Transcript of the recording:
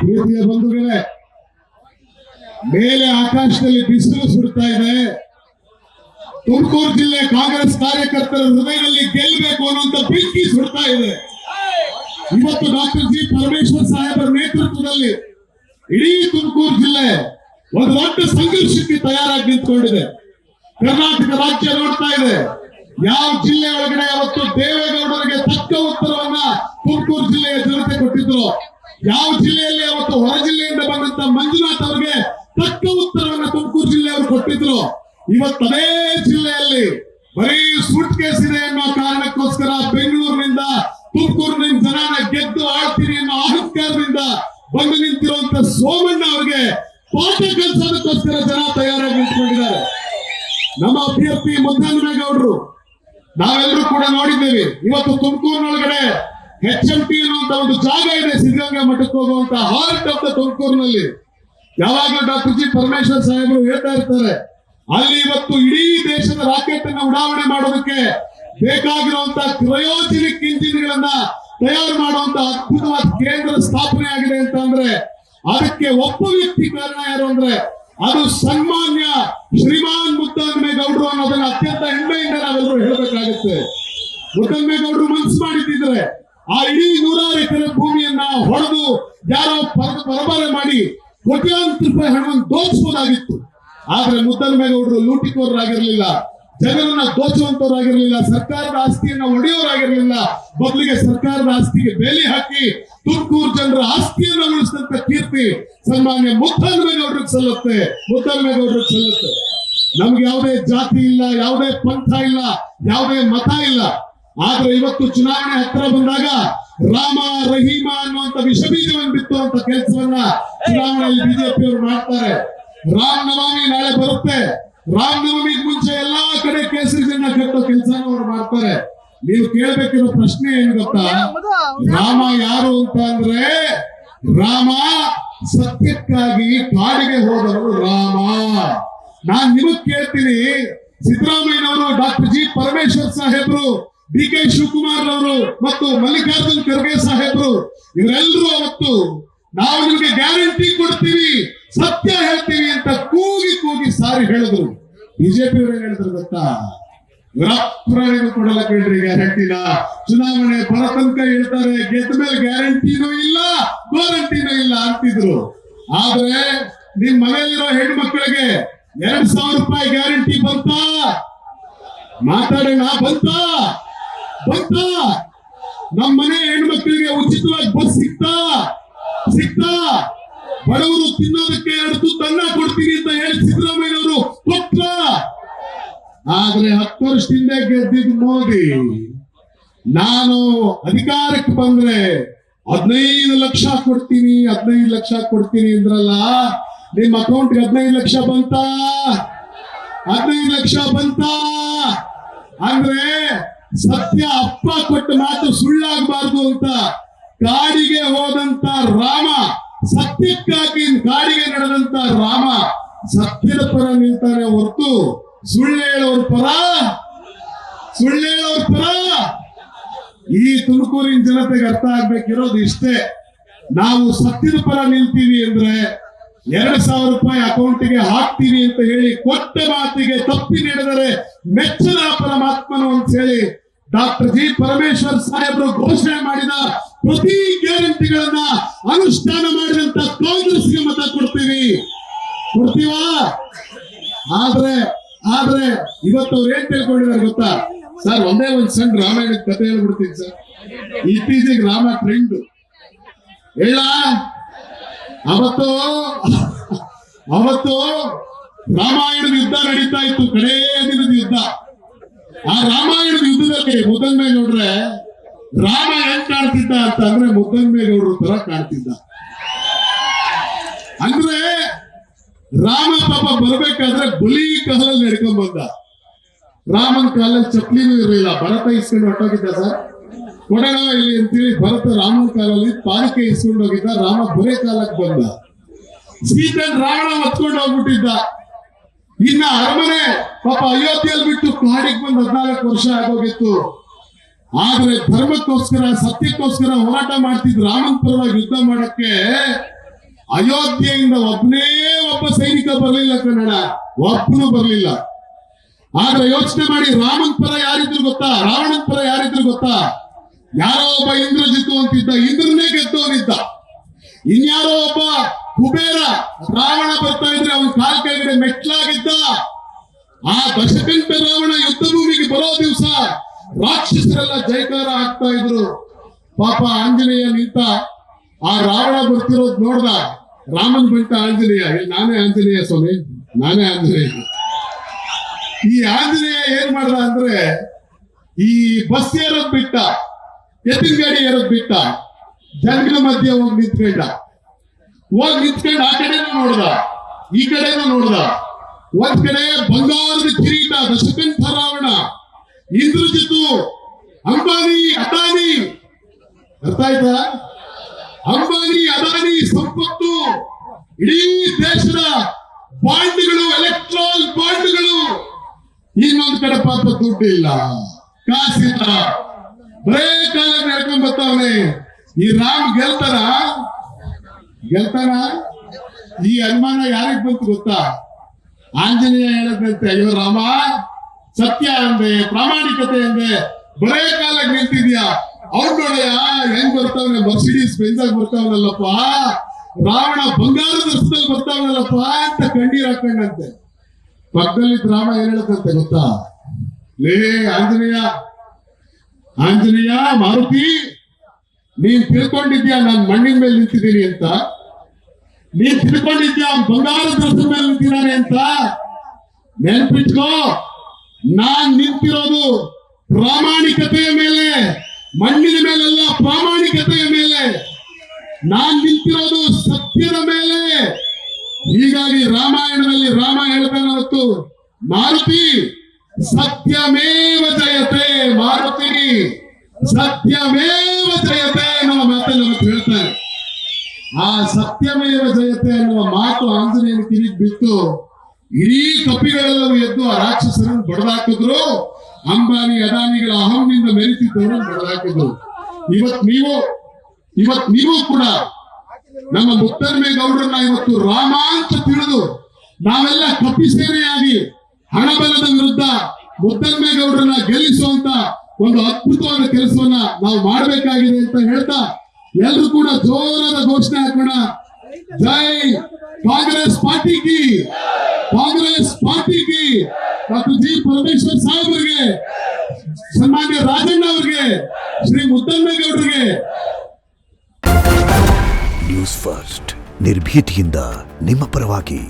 ಪ್ರೀತಿಯ ಬಂಧುಗಳೇ, ಮೇಲೆ ಆಕಾಶದಲ್ಲಿ ಬಿಸಿಲು ಸುಡ್ತಾ ಇದೆ. ತುಮಕೂರು ಜಿಲ್ಲೆ ಕಾಂಗ್ರೆಸ್ ಕಾರ್ಯಕರ್ತರ ಹೃದಯದಲ್ಲಿ ಗೆಲ್ಲಬೇಕು ಅನ್ನುವಂತ ಬೆಂಕಿ ಸುಡ್ತಾ ಇದೆ. ಇವತ್ತು ಡಾಕ್ಟರ್ ಜಿ ಪರಮೇಶ್ವರ್ ಸಾಹೇಬರ ನೇತೃತ್ವದಲ್ಲಿ ಇಡೀ ತುಮಕೂರು ಜಿಲ್ಲೆ ಒಂದು ದೊಡ್ಡ ಸಂಘರ್ಷಕ್ಕೆ ತಯಾರಾಗಿ ನಿಂತ್ಕೊಂಡಿದೆ. ಕರ್ನಾಟಕ ರಾಜ್ಯ ನೋಡ್ತಾ ಇದೆ. ಯಾವ ಜಿಲ್ಲೆ ಒಳಗಡೆ ಅವತ್ತು ದೇವೇಗೌಡರಿಗೆ ತಕ್ಕ ಉತ್ತರವನ್ನ ತುಮಕೂರು ಜಿಲ್ಲೆಯ ಜನತೆ ಕೊಟ್ಟಿದ್ರು, ಯಾವ ಜಿಲ್ಲೆಯಲ್ಲಿ ಅವತ್ತು ಹೊರ ಜಿಲ್ಲೆಯಿಂದ ಬಂದಂತ ಮಂಜುನಾಥ್ ಅವರಿಗೆ ತಕ್ಕ ಉತ್ತರವನ್ನ ತುಮಕೂರು ಜಿಲ್ಲೆಯವರು ಕೊಟ್ಟಿದ್ರು, ಇವತ್ತದೇ ಜಿಲ್ಲೆಯಲ್ಲಿ ಬರೀ ಸೂಟ್ ಕೇಸ್ ಇದೆ ಅನ್ನೋ ಕಾರಣಕ್ಕೋಸ್ಕರ ಬೆಂಗಳೂರಿನಿಂದ ತುಮಕೂರಿನಿಂದ ಜನನ ಗೆದ್ದು ಆಳ್ತೀನಿ ಅನ್ನೋ ಅಹಂಕಾರದಿಂದ ಬಂದು ನಿಂತಿರುವಂತ ಸೋಮಣ್ಣ ಅವರಿಗೆ ಪಾಠ ಕಲಿಸೋದಕ್ಕೋಸ್ಕರ ಜನ ತಯಾರಾಗಿ ನಿಂತ್ಕೊಂಡಿದ್ದಾರೆ. ನಮ್ಮ ಅಭ್ಯರ್ಥಿ ಮುದ್ದಹನುಮೇಗೌಡರು ನಾವೆಲ್ಲರೂ ಕೂಡ ನೋಡಿದ್ದೇವೆ. ಇವತ್ತು ತುಮಕೂರಿನೊಳಗಡೆ HMT ಅನ್ನುವಂತ ಒಂದು ಜಾಗ ಇದೆ, ಸಿದ್ಧಗಂಗಾ ಮಠಕ್ಕೆ ಹೋಗುವಂತ ಹಾರ್ಟ್ ಆಫ್ ದ ತುಮಕೂರಿನಲ್ಲಿ. ಯಾವಾಗಲೂ ಡಾಕ್ಟರ್ ಜಿ ಪರಮೇಶ್ವರ್ ಸಾಹೇಬರು ಹೇಳ್ತಾ ಇರ್ತಾರೆ, ಅಲ್ಲಿ ಇವತ್ತು ಇಡೀ ದೇಶದ ರಾಕೆಟ್ ಅನ್ನ ಉಡಾವಣೆ ಮಾಡೋದಕ್ಕೆ ಬೇಕಾಗಿರುವಂತಹ ಕ್ರಯೋಜೆನಿಕ್ ಇಂಜಿನ್ ಗಳನ್ನ ತಯಾರು ಮಾಡುವಂತ ಅದ್ಭುತವಾದ ಕೇಂದ್ರ ಸ್ಥಾಪನೆ ಆಗಿದೆ ಅಂತ ಅಂದ್ರೆ ಅದಕ್ಕೆ ಒಬ್ಬ ವ್ಯಕ್ತಿ ಕಾರಣ ಯಾರು ಅಂದ್ರೆ ಅದು ಸನ್ಮಾನ್ಯ ಶ್ರೀಮಾನ್ ಮುದ್ದಹನುಮೇಗೌಡರು ಅನ್ನೋದನ್ನ ಅತ್ಯಂತ ಹೆಮ್ಮೆಯಿಂದ ನಾವೆಲ್ಲರೂ ಹೇಳಬೇಕಾಗುತ್ತೆ. ಮುದ್ದಹನುಮೇಗೌಡರು ಮನಸ್ಸು ಮಾಡಿದ್ರೆ ಆ ಇಡೀ 100 ಎಕರೆ ಭೂಮಿಯನ್ನ ಹೊಡೆದು ಯಾರೋ ಪರಬಾರೆ ಮಾಡಿ ಕೋಟ್ಯಾಂತರ ರೂಪಾಯಿ ಹಣವನ್ನು ದೋಚಿಸಬಹುದಾಗಿತ್ತು. ಆದ್ರೆ ಮುದ್ದಹನುಮೇಗೌಡರು ಲೂಟಿಕೋರರಾಗಿರ್ಲಿಲ್ಲ, ಜನರನ್ನ ದೋಚುವಂತವರಾಗಿರ್ಲಿಲ್ಲ, ಸರ್ಕಾರದ ಆಸ್ತಿಯನ್ನ ಒಡೆಯೋರಾಗಿರ್ಲಿಲ್ಲ. ಬದಲಿಗೆ ಸರ್ಕಾರದ ಆಸ್ತಿಗೆ ಬೇಲಿ ಹಾಕಿ ತುಮಕೂರು ಜನರ ಆಸ್ತಿಯನ್ನ ಉಳಿಸಿದಂತ ಕೀರ್ತಿ ಸನ್ಮಾನ್ಯ ಮುದ್ದಹನುಮೇಗೌಡರಿಗೆ ಸಲ್ಲುತ್ತೆ, ಮುದ್ದಹನುಮೇಗೌಡರಿಗೆ ಸಲ್ಲುತ್ತೆ. ನಮ್ಗೆ ಯಾವುದೇ ಜಾತಿ ಇಲ್ಲ, ಯಾವುದೇ ಪಂಥ ಇಲ್ಲ, ಯಾವುದೇ ಮತ ಇಲ್ಲ. ಆದ್ರೆ ಇವತ್ತು ಚುನಾವಣೆ ಹತ್ರ ಬಂದಾಗ ರಾಮ ರಹೀಮ ಅನ್ನುವಂತ ವಿಷಬೀಜವನ್ನು ಬಿತ್ತುವಂತ ಕೆಲಸವನ್ನ ಚುನಾವಣೆಯಲ್ಲಿ ಬಿಜೆಪಿಯವರು ಮಾಡ್ತಾರೆ. ರಾಮನವಮಿ ನಾಳೆ ಬರುತ್ತೆ. ರಾಮನವಮಿಗೆ ಮುಂಚೆ ಎಲ್ಲಾ ಕಡೆ ಕೇಸರಿ ಜನ ಕಟ್ಟೋ ಕೆಲಸನ ಅವ್ರು ಮಾಡ್ತಾರೆ. ನೀವು ಕೇಳಬೇಕಿರೋ ಪ್ರಶ್ನೆ ಏನು ಗೊತ್ತಾ? ರಾಮ ಯಾರು ಅಂತ ಅಂದ್ರೆ ರಾಮ ಸತ್ಯಕ್ಕಾಗಿ ಕಾಡಿಗೆ ಹೋದವರು ರಾಮ. ನಾನ್ ನಿಮಗ್ ಕೇಳ್ತೀನಿ, ಸಿದ್ದರಾಮಯ್ಯನವರು, ಡಾಕ್ಟರ್ ಜಿ ಪರಮೇಶ್ವರ್ ಸಾಹೇಬ್ರು, DK ಶಿವಕುಮಾರ್ ಅವರು ಮತ್ತು ಮಲ್ಲಿಕಾರ್ಜುನ್ ಖರ್ಗೆ ಸಾಹೇಬ್ರು ಇವರೆಲ್ಲರೂ ಅವತ್ತು ನಾವು ನಿಮಗೆ ಗ್ಯಾರಂಟಿ ಕೊಡ್ತೀವಿ, ಸತ್ಯ ಹೇಳ್ತೀವಿ ಅಂತ ಕೂಗಿ ಕೂಗಿ ಸಾರಿ ಹೇಳಿದ್ರು. ಬಿಜೆಪಿ ಅವರು ಹೇಳಿದ್ರು ಗೊತ್ತಾ? ಇವರಪ್ಪರೇನು ಕೊಡಲ್ಲ ಕೇಳ್ರಿ ಗ್ಯಾರಂಟಿನ. ಚುನಾವಣೆ ಬರೋ ತನಕ ಹೇಳ್ತಾರೆ, ಗೆದ್ದ ಮೇಲೆ ಗ್ಯಾರಂಟಿನೂ ಇಲ್ಲ, ಗ್ಯಾರಂಟಿನೂ ಇಲ್ಲ ಅಂತಿದ್ರು. ಆದ್ರೆ ನಿಮ್ ಮನೆಯಲ್ಲಿರೋ ಹೆಣ್ಣು ಮಕ್ಕಳಿಗೆ 2,000 ರೂಪಾಯಿ ಗ್ಯಾರಂಟಿ ಬಂತಾ? ಮಾತಾಡೋಣ, ಬಂತಾ? ನಮ್ಮ ಮನೆ ಹೆಣ್ಮಕ್ಳಿಗೆ ಉಚಿತವಾಗಿ ಬಸ್ ಸಿಕ್ತಾ? ಬಡವರು ತಿನ್ನೋದಕ್ಕೆ 2 ತುತ್ತು ಅನ್ನ ಕೊಡ್ತೀನಿ ಅಂತ ಹೇಳಿ ಸಿದ್ದರಾಮಯ್ಯನವರು ಕೊಟ್ಟ. ಆದ್ರೆ 10 ವರ್ಷದಿಂದ ಗೆದ್ದಿದ್ ಮೋದಿ ನಾನು ಅಧಿಕಾರಕ್ಕೆ ಬಂದ್ರೆ 15 ಲಕ್ಷ ಕೊಡ್ತೀನಿ, 15 ಲಕ್ಷ ಕೊಡ್ತೀನಿ ಅಂದ್ರಲ್ಲ, ನಿಮ್ಮ ಅಕೌಂಟ್ಗೆ 15 ಲಕ್ಷ ಬಂತಾ? 15 ಲಕ್ಷ ಬಂತಾ? ಅಂದ್ರೆ ಸತ್ಯ ಅಪ್ಪ ಕೊಟ್ಟ ಮಾತು ಸುಳ್ಳಾಗಬಾರ್ದು ಅಂತ ಕಾಡಿಗೆ ಹೋದಂತ ರಾಮ, ಸತ್ಯಕ್ಕಾಗಿ ಕಾಡಿಗೆ ನಡೆದಂತ ರಾಮ ಸತ್ಯದ ಪರ ನಿಲ್ತಾನೆ ಹೊರತು ಸುಳ್ಳು ಹೇಳೋರ್ ಪರ ಈ ತುಮಕೂರಿನ ಜನತೆಗೆ ಅರ್ಥ ಆಗ್ಬೇಕಿರೋದು ಇಷ್ಟೇ. ನಾವು ಸತ್ಯದ ಪರ ನಿಲ್ತೀವಿ ಅಂದ್ರೆ 2,000 ರೂಪಾಯಿ ಅಕೌಂಟಿಗೆ ಹಾಕ್ತೀವಿ ಅಂತ ಹೇಳಿ ಕೊಟ್ಟ ಮಾತಿಗೆ ತಪ್ಪಿ ನಡೆದರೆ ಮೆಚ್ಚದ ಪರಮಾತ್ಮನು ಅಂತ ಹೇಳಿ ಡಾಕ್ಟರ್ ಜಿ ಪರಮೇಶ್ವರ್ ಸಾಹೇಬರು ಘೋಷಣೆ ಮಾಡಿದ ಪ್ರತಿ ಗ್ಯಾರಂಟಿಗಳನ್ನ ಅನುಷ್ಠಾನ ಮಾಡಿದಂತ ಕಾಂಗ್ರೆಸ್ಗೆ ಮತ ಕೊಡ್ತೀವಾ? ಆದ್ರೆ ಇವತ್ತು ಅವ್ರು ಏನ್ ತಿಳ್ಕೊಂಡಿದ್ದಾರೆ ಗೊತ್ತಾ ಸರ್? ಒಂದೇ ಒಂದು ಸಣ್ಣ ರಾಮಾಯಣದ ಕಥೆ ಹೇಳ್ಬಿಡ್ತೀನಿ ಸರ್. ಇತ್ತೀಚೆಗೆ ರಾಮ ಟ್ರೆಂಡ್ ಹೇಳ. ಅವತ್ತು ರಾಮಾಯಣದ ಯುದ್ಧ ನಡೀತಾ ಇತ್ತು, ಕಡೇ ದಿನದ ಯುದ್ಧ. ಆ ರಾಮಾಯಣದ ಯುದ್ಧದಲ್ಲಿ ಮುದ್ದಹನುಮೇಗೌಡ್ರೆ ರಾಮ ಹೆಂಗ್ ಕಾಣ್ತಿದ್ದ ಅಂತ ಅಂದ್ರೆ ಮುದ್ದಹನುಮೇಗೌಡರು ತರ ಕಾಣ್ತಿದ್ದ. ಅಂದ್ರೆ ರಾಮ ಪಾಪ ಬರ್ಬೇಕಾದ್ರೆ ಬಲಿ ಕಹಲಲ್ಲಿ ನಡ್ಕೊಂಡ್ ಬಂದ. ರಾಮನ ಕಾಲಲ್ಲಿ ಚಪ್ಪಲಿನೂ ಇರಲಿಲ್ಲ, ಭರತ ಇಸ್ಕೊಂಡು ಹೊಟ್ಟೋಗಿದ್ದ ಸರ್. ಕೊಡೋಣ ಇಲ್ಲಿ ಅಂತೇಳಿ ಭರತ ರಾಮನ ಕಾಲಲ್ಲಿ ಪಾಲಿಕೆ ಇಸ್ಕೊಂಡು ಹೋಗಿದ್ದ. ರಾಮ ಬರೇ ಕಾಲಕ್ಕೆ ಬಂದ. ಸೀತನ್ ರಾವಣ ಹೊತ್ಕೊಂಡು ಹೋಗ್ಬಿಟ್ಟಿದ್ದ. ಇನ್ನ ಅರಮನೆ ಪಾಪ ಅಯೋಧ್ಯೆಯಲ್ಲಿ ಬಿಟ್ಟು ಕಾಡಿಗೆ ಬಂದು 14 ವರ್ಷ ಆಗೋಗಿತ್ತು. ಆದ್ರೆ ಧರ್ಮಕ್ಕೋಸ್ಕರ, ಸತ್ಯಕ್ಕೋಸ್ಕರ ಹೋರಾಟ ಮಾಡ್ತಿದ್ ರಾಮನ್ ಪರವಾಗಿ ಯುದ್ಧ ಮಾಡಕ್ಕೆ ಅಯೋಧ್ಯೆಯಿಂದ ಒಬ್ಬ ಸೈನಿಕ ಬರಲಿಲ್ಲ ಕನ್ನಡ, ಒಬ್ಬನು ಬರಲಿಲ್ಲ. ಆದ್ರೆ ಯೋಚನೆ ಮಾಡಿ, ರಾಮನ್ ಪರ ಯಾರಿದ್ರು ಗೊತ್ತಾ, ರಾವಣನ್ ಪರ ಯಾರಿದ್ರು ಗೊತ್ತಾ? ಯಾರೋ ಒಬ್ಬ ಇಂದ್ರಜಿತ್ತು ಅಂತಿದ್ದ, ಇಂದ್ರನೇ ಗೆದ್ದವನಿದ್ದ. ಇನ್ಯಾರೋ ಒಬ್ಬ ಕುಬೇರ, ರಾವಣ ಬರ್ತಾ ಇದ್ರೆ ಅವನ ಕಾಲ್ ಕೆಳಗಡೆ ಮೆಟ್ಲಾಗಿದ್ದ. ಆ ದಶಕಂಠ ರಾವಣ ಯುದ್ಧ ಭೂಮಿಗೆ ಬರೋ ದಿವಸ ರಾಕ್ಷಸರೆಲ್ಲ ಜಯಕಾರ ಆಗ್ತಾ ಇದ್ರು. ಪಾಪ ಆಂಜನೇಯ ನಿಂತ, ಆ ರಾವಣ ಬರ್ತಿರೋದ್ ನೋಡ್ದ, ರಾಮನ್ ಬಿಟ್ಟ ಆಂಜನೇಯ, ನಾನೇ ಆಂಜನೇಯ ಸ್ವಾಮಿ, ನಾನೇ ಆಂಜನೇಯ. ಈ ಆಂಜನೇಯ ಏನ್ ಮಾಡ್ದ ಅಂದ್ರೆ, ಈ ಬಸ್ ಏರೋದ್ ಬಿಟ್ಟ, ಎತ್ತಿನ ಗಾಡಿ ಏರೋದ್ ಬಿಟ್ಟ, ಜನಗಳ ಮಧ್ಯೆ ಹೋಗಿ ನಿಂತ್ಕೊಂಡ ಆ ಕಡೆನೂ ನೋಡ್ದ, ಈ ಕಡೆನೂ ನೋಡ್ದ. ಒಂದ್ ಕಡೆ ಬಂಗಾರದ ಕಿರೀಟ ದಶಕಂಠ ರಾವಣ, ಇಂದ್ರಜಿತ್ತು, ಅಂಬಾನಿ, ಅದಾನಿ, ಅರ್ಥ ಆಯ್ತಾ? ಅಂಬಾನಿ ಅದಾನಿ ಸಂಪತ್ತು, ಇಡೀ ದೇಶದ ಬಾಂಡ್ಗಳು, ಎಲೆಕ್ಟ್ರಾಲ್ ಬಾಂಡ್ಗಳು. ಇನ್ನೊಂದ್ ಕಡೆ ಪಾಪ ದುಡ್ಡಿಲ್ಲ, ಕಾಸಿಲ್ಲ, ಬರೇ ಕಾಲ ನಡ್ಕೊಂಡ್ ಬರ್ತಾವನೆ. ಈ ರಾಮ್ ಗೆಲ್ತಾನ? ಈ ಅನುಮಾನ ಯಾರಿಗ್ ಬಂತು ಗೊತ್ತಾ? ಆಂಜನೇಯ ಹೇಳದಂತೆ, ಅಯ್ಯೋ ರಾಮ, ಸತ್ಯ ಅಂದೆ, ಪ್ರಾಮಾಣಿಕತೆ ಅಂದೆ, ಬರೇ ಕಾಲಕ್ಕೆ ನಿಂತಿದ್ಯಾ, ಅವ್ರು ನೋಡಯ್ಯ ಹೆಂಗ್ ಬರ್ತಾವನೆ, ಮರ್ಸಿಡೀಸ್ ಬೆಂಜ್ ಆಗಿ ಬರ್ತಾವನಲ್ಲಪ್ಪ, ರಾವಣ ಬಂಗಾರದ ರಸದಲ್ಲಿ ಬರ್ತಾವನಲ್ಲಪ್ಪ ಅಂತ ಕಣ್ಣೀರ್ ಹಾಕೊಂಡಂತೆ. ಪಕ್ಕದಲ್ಲಿ ರಾಮ ಏನ್ ಹೇಳದಂತೆ ಗೊತ್ತಾ? ಲೇ ಆಂಜನೇಯ, ಮಾರುತಿ, ನೀನ್ ತಿಳ್ಕೊಂಡಿದ್ಯಾ ನಾನ್ ಮಣ್ಣಿನ ಮೇಲೆ ನಿಂತಿದ್ದೀನಿ ಅಂತ? ನೀನ್ ತಿಳ್ಕೊಂಡಿದ್ಯಾ ಬಂಗಾರದ ರಸದ ಮೇಲೆ ನಿಂತಿದ್ದಾನೆ ಅಂತ? ನೆನ್ಪಿಟ್ಕೋ, ನಾನ್ ನಿಂತಿರೋದು ಪ್ರಾಮಾಣಿಕತೆಯ ಮೇಲೆ, ಮಣ್ಣಿನ ಮೇಲೆಲ್ಲ, ಪ್ರಾಮಾಣಿಕತೆಯ ಮೇಲೆ. ನಾನ್ ನಿಂತಿರೋದು ಸತ್ಯದ ಮೇಲೆ. ಹೀಗಾಗಿ ರಾಮಾಯಣದಲ್ಲಿ ರಾಮ ಹೇಳ್ತಾನೆ ಹೊತ್ತು, ಮಾರುತಿ ಸತ್ಯಮೇವ ಜಯತೆ, ಮಾರುತಿ ಸತ್ಯಮೇವ ಜಯತೆ ಅನ್ನುವ ಮಾತನ್ನು ಹೇಳ್ತಾರೆ. ಆ ಸತ್ಯಮೇವ ಜಯತೆ ಅನ್ನುವ ಮಾತು ಆಂಜನೇಯನ ಕಿವಿಗೆ ಬಿತ್ತು. ಇಡೀ ಕಪಿಗಳೆಲ್ಲರೂ ಎದ್ದು ಆ ರಾಕ್ಷಸರನ್ನು ಬಡದಾಕಿದ್ರು. ಅಂಬಾನಿ ಅದಾನಿಗಳ ಅಹಂನಿಂದ ಮೆರೆತಿದ್ದವರನ್ನು ಬಡದಾಕಿದ್ರು. ಇವತ್ ನೀವು ಕೂಡ ನಮ್ಮ ಮುತ್ತನ್ಮೇಗೌಡರನ್ನ ಇವತ್ತು ರಾಮ ಅಂತ ತಿಳಿದು ನಾವೆಲ್ಲ ಕಪಿ ಸೇನೆಯಾಗಿ ಹಣಬಲದ ವಿರುದ್ಧ ಮುತ್ತನ್ಮೇಗೌಡರನ್ನ ಗೆಲ್ಲಿಸುವಂತ ಒಂದು ಅದ್ಭುತವಾದ ಕೆಲಸವನ್ನ ನಾವು ಮಾಡಬೇಕಾಗಿದೆ ಅಂತ ಹೇಳ್ತಾ, ಎಲ್ಲರೂ ಕೂಡ ಜೋರಾದ ಘೋಷಣೆ ಹಾಕೋಣ. ಜೈ ಕಾಂಗ್ರೆಸ್ ಪಾರ್ಟಿ ಕಿ, ಕಾಂಗ್ರೆಸ್ ಪಾರ್ಟಿ ಕಿ. ಡಾಕ್ಟರ್ ಜಿ ಪರಮೇಶ್ವರ್ ಸಾಹೇಬರಿಗೆ, ಸನ್ಮಾನ್ಯ ರಾಜಣ್ಣ ಅವರಿಗೆ, ಶ್ರೀ ಮುತ್ತನ್ಮೇಗೌಡರಿಗೆ. ನ್ಯೂಸ್ ಫಸ್ಟ್, ನಿರ್ಭೀತಿಯಿಂದ ನಿಮ್ಮ ಪರವಾಗಿ.